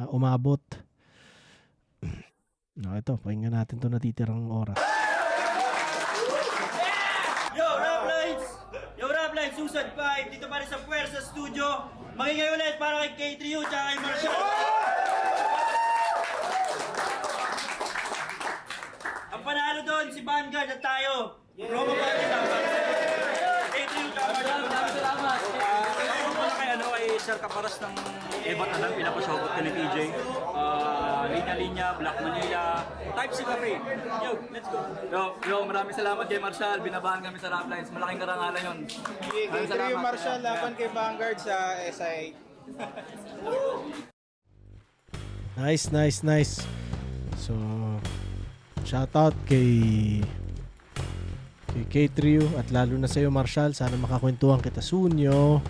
umabot. No, ito, pakinggan natin to natitirang oras. Yo, Raplines, Susan 5, dito pa rin sa Puwersa Studio. Makingay ulit para kay K3U tsaka kay Marshall. Ang panalo doon, si Vanguard at tayo. Promo pa rin ang K3U tsaka Marshall. Salamat. Kay Sir Caparas ng Evan Alam, pinapashoutout ka ni TJ. Linya-linya, Black Manila, Type C Cafe. Yo, let's go. Yo, maraming salamat kay Marshall. Binabahan kami sa Raplines. Malaking karangalan yun. Maraming salamat. Marshall, laban kay Vanguard sa SI. Nice. So, shoutout kay Trio at lalo na sa iyo, Marshall. Sana makakwentuhan kita sunyo.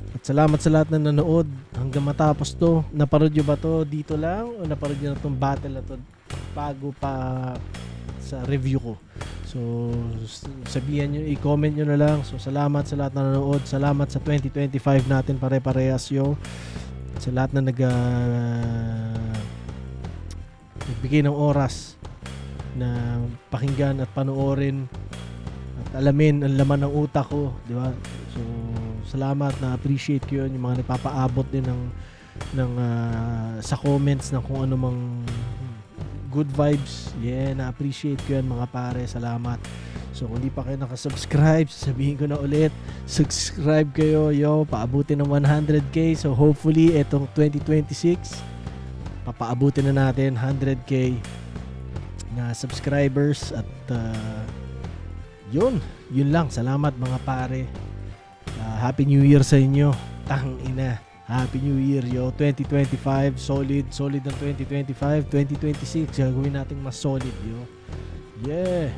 At salamat sa lahat na nanood hanggang matapos to. Naparod nyo ba to dito lang o naparod nyo na tong battle na to bago pa sa review ko? So sabihan nyo, i-comment nyo na lang. So salamat sa lahat na nanood. Salamat sa 2025 natin pare-parehas yo. Sa lahat na nagbigay ng oras na pakinggan at panoorin at alamin ang laman ng utak ko, di ba? So salamat, na appreciate ko yun, yung mga nagpapaabot din ng sa comments ng kung ano mang good vibes. Yeah, na appreciate ko yan mga pare, salamat. So kung di pa kayo nakasubscribe, sabihin ko na ulit, subscribe kayo, yo, paabutin ng 100k. So hopefully etong 2026 papaabutin na natin 100k na subscribers at yun lang. Salamat mga pare. Happy New Year sa inyo. Tangina. Happy New Year, yo. 2025, solid ang 2025. 2026, gagawin natin mas solid, yo. Yeah.